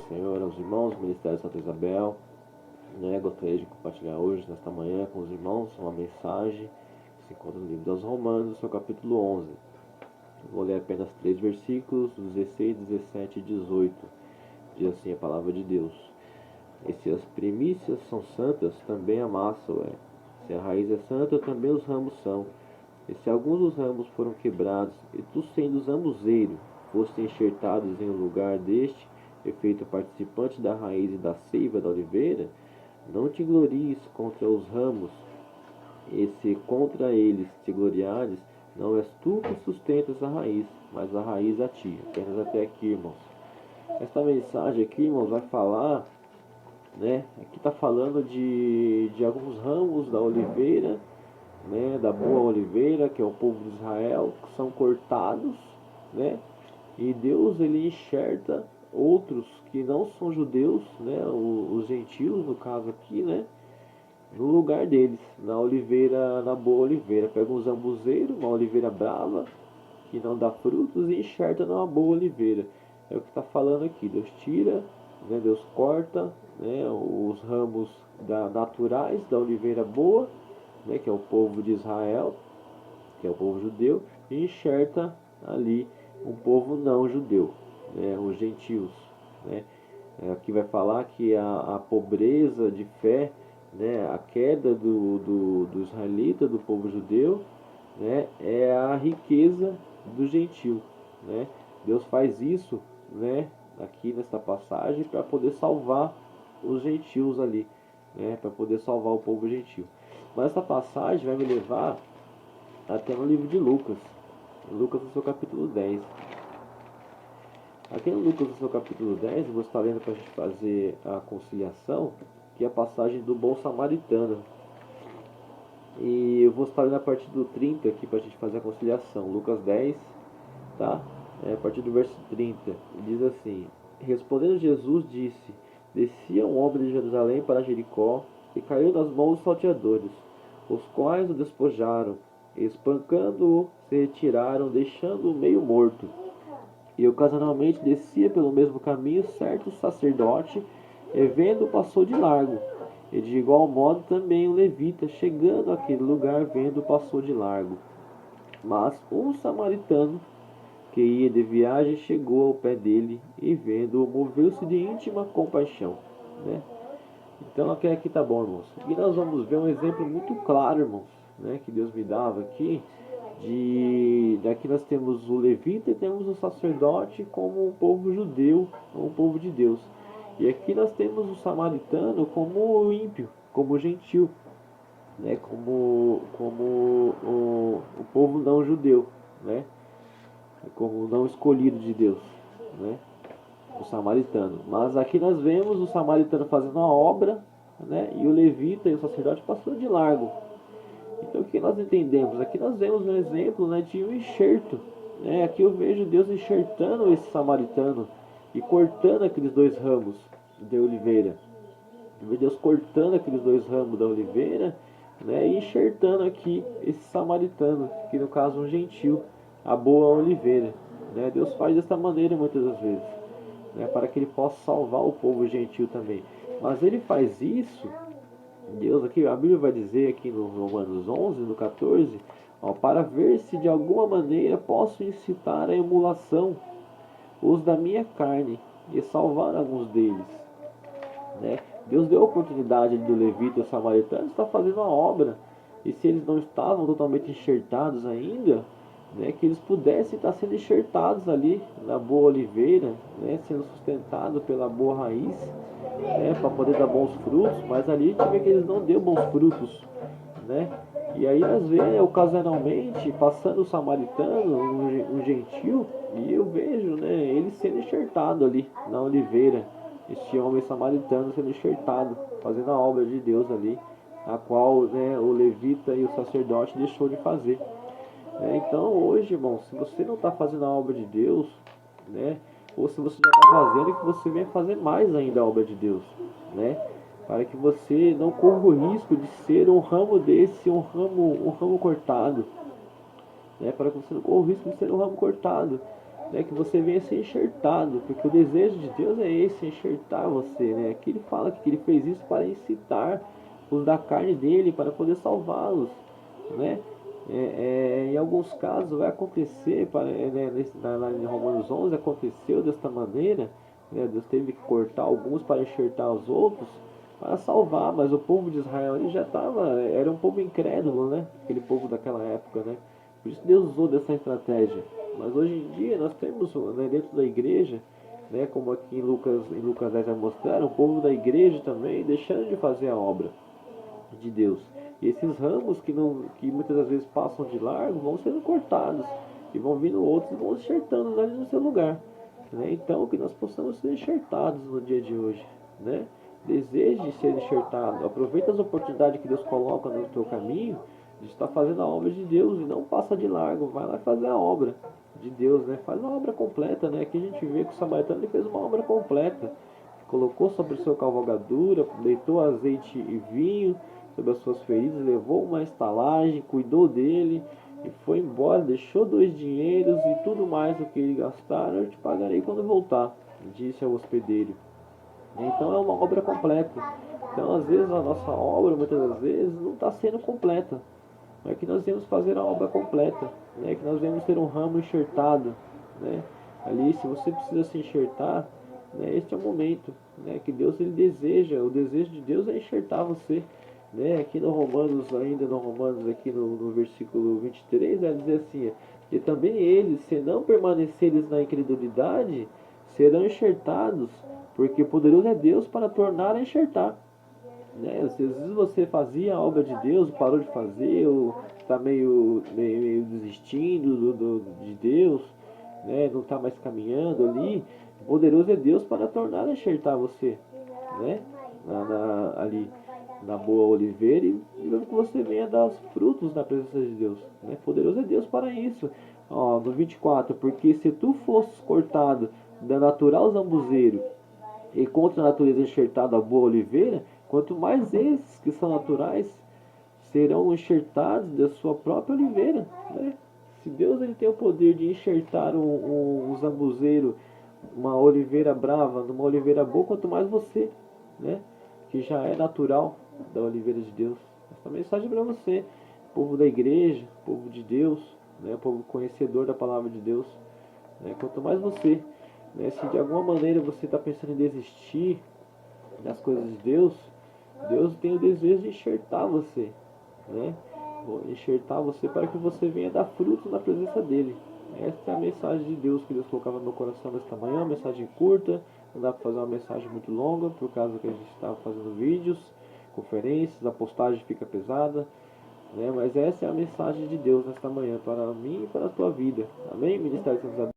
Senhor, aos irmãos do Ministério Santa Isabel. Gostaria de compartilhar hoje, nesta manhã, com os irmãos, uma mensagem que se encontra no livro dos Romanos, seu capítulo 11. Vou ler apenas 3 versículos, 16, 17 e 18. Diz assim a palavra de Deus: E se as primícias são santas, também a massa o é. Se a raiz é santa, também os ramos são. E se alguns dos ramos foram quebrados, e tu, sendo zamuzeiro, foste enxertados em um lugar deste, efeito participante da raiz e da seiva da oliveira, não te glories contra os ramos, e se contra eles te gloriares, não és tu que sustentas a raiz, mas a raiz a ti. Apenas até aqui, irmãos. Esta mensagem aqui, irmãos, vai falar, aqui está falando de alguns ramos da oliveira, da boa oliveira, que é o povo de Israel, que são cortados, e Deus ele enxerta outros que não são judeus, os gentios no caso aqui, no lugar deles, na oliveira, na boa oliveira. Pega um zambuzeiro, uma oliveira brava, que não dá frutos, e enxerta numa boa oliveira. É o que está falando aqui. Deus tira, Deus corta, os ramos naturais da oliveira boa, que é o povo de Israel, que é o povo judeu, e enxerta ali um povo não judeu, os gentios. Aqui vai falar que a pobreza de fé, a queda do israelita, do povo judeu, é a riqueza do gentio. Deus faz isso, aqui nesta passagem, para poder salvar os gentios ali, para poder salvar o povo gentio. Mas essa passagem vai me levar até no livro de Lucas. Lucas no seu capítulo 10. Aqui no Lucas no seu capítulo 10, eu vou estar lendo para a gente fazer a conciliação, que é a passagem do bom samaritano. E eu vou estar lendo a partir do 30 aqui para a gente fazer a conciliação. Lucas 10, tá? A partir do verso 30. Diz assim: Respondendo Jesus disse: Descia um homem de Jerusalém para Jericó e caiu nas mãos dos salteadores, os quais o despojaram, e espancando-o, se retiraram, deixando-o meio morto. E ocasionalmente descia pelo mesmo caminho certo sacerdote, e vendo passou de largo. E de igual modo também o levita, chegando àquele lugar, vendo passou de largo. Mas um samaritano que ia de viagem chegou ao pé dele, e vendo-o, moveu-se de íntima compaixão. Então aqui tá bom, irmãos. E nós vamos ver um exemplo muito claro, irmãos, que Deus me dava aqui. Daqui nós temos o levita e temos o sacerdote como um povo judeu, um povo de Deus. E aqui nós temos o samaritano como o ímpio, como o gentil, como o povo não judeu, como o não escolhido de Deus, o samaritano. Mas aqui nós vemos o samaritano fazendo uma obra, e o levita e o sacerdote passando de largo. Então o que nós entendemos? Aqui nós vemos um exemplo, de um enxerto. Aqui eu vejo Deus enxertando esse samaritano e cortando aqueles 2 ramos de oliveira. Eu vejo Deus cortando aqueles 2 ramos da oliveira, e enxertando aqui esse samaritano, que no caso é um gentil, a boa oliveira. Deus faz desta maneira muitas das vezes, para que ele possa salvar o povo gentil também. Mas ele faz isso, Deus aqui, a Bíblia vai dizer aqui no Romanos 11, no 14, para ver se de alguma maneira posso incitar a emulação os da minha carne e salvar alguns deles. Deus deu a oportunidade do levita e o samaritano estar fazendo a obra, e se eles não estavam totalmente enxertados ainda, que eles pudessem estar sendo enxertados ali na boa oliveira, sendo sustentados pela boa raiz, para poder dar bons frutos. Mas ali a gente vê que eles não deu bons frutos, e aí nós vemos ocasionalmente passando o samaritano, um gentil, e eu vejo ele sendo enxertado ali na oliveira, este homem samaritano sendo enxertado, fazendo a obra de Deus ali, a qual o levita e o sacerdote deixou de fazer. Então hoje, irmão, se você não está fazendo a obra de Deus, ou se você já está fazendo, que você venha fazer mais ainda a obra de Deus, para que você não corra o risco de ser um ramo desse, um ramo cortado, para que você não corra o risco de ser um ramo cortado, né, que você venha ser enxertado, porque o desejo de Deus é esse, enxertar você, né? Aqui ele fala que ele fez isso para incitar os da carne dele, para poder salvá-los, né? Em alguns casos vai acontecer, né, lá em Romanos 11 aconteceu desta maneira, né? Deus teve que cortar alguns para enxertar os outros, para salvar, mas o povo de Israel ele já estava, era um povo incrédulo, né? Aquele povo daquela época, né? Por isso Deus usou dessa estratégia. Mas hoje em dia nós temos, né, dentro da igreja, né, como aqui em Lucas 10 vai mostrar, o povo da igreja também deixando de fazer a obra de Deus. E esses ramos que muitas das vezes passam de largo vão sendo cortados e vão vindo outros e vão enxertando ali no seu lugar, né? Então que nós possamos ser enxertados no dia de hoje, né? Deseje ser enxertado, aproveita as oportunidades que Deus coloca no teu caminho de estar fazendo a obra de Deus e não passa de largo, vai lá fazer a obra de Deus, né? Faz uma obra completa, né? Aqui a gente vê que o samaritano ele fez uma obra completa, colocou sobre o seu cavalgadura, deitou azeite e vinho sobre as suas feridas, levou uma estalagem, cuidou dele e foi embora, deixou 2 dinheiros e tudo mais o que ele gastar, eu te pagarei quando voltar, disse ao hospedeiro. Então é uma obra completa. Então às vezes a nossa obra, muitas das vezes, não está sendo completa. É que nós devemos fazer a obra completa, né? Que nós devemos ter um ramo enxertado, né? Ali, se você precisa se enxertar, né? Este é o momento, né? Que Deus ele deseja, o desejo de Deus é enxertar você, né? Aqui no Romanos, ainda no Romanos, aqui no versículo 23, vai dizer assim: e também eles, se não permanecerem na incredulidade, serão enxertados, porque poderoso é Deus para tornar a enxertar. Né? Às vezes você fazia a obra de Deus, parou de fazer, ou está meio desistindo de Deus, né? Não está mais caminhando ali. Poderoso é Deus para tornar a enxertar você, né? Ali na boa oliveira e que você venha dar os frutos na presença de Deus, né? Poderoso é Deus para isso. Ó, no 24, porque se tu fosses cortado da natural zambuzeiro e contra a natureza enxertada a boa oliveira, quanto mais esses que são naturais serão enxertados da sua própria oliveira, né? Se Deus ele tem o poder de enxertar um zambuzeiro, uma oliveira brava, numa oliveira boa, quanto mais você, né? Que já é natural da oliveira de Deus. Essa mensagem para você, povo da igreja, povo de Deus, né? Povo conhecedor da palavra de Deus, né? Quanto mais você, né? Se de alguma maneira você está pensando em desistir das coisas de Deus, Deus tem o desejo de enxertar você, né? Vou enxertar você para que você venha dar frutos na presença dele. Essa é a mensagem de Deus que Deus colocava no meu coração nesta manhã, uma mensagem curta, não dá para fazer uma mensagem muito longa, por causa que a gente estava fazendo vídeos, conferências, a postagem fica pesada, né? Mas essa é a mensagem de Deus nesta manhã, para mim e para a tua vida. Amém? Ministério de Santos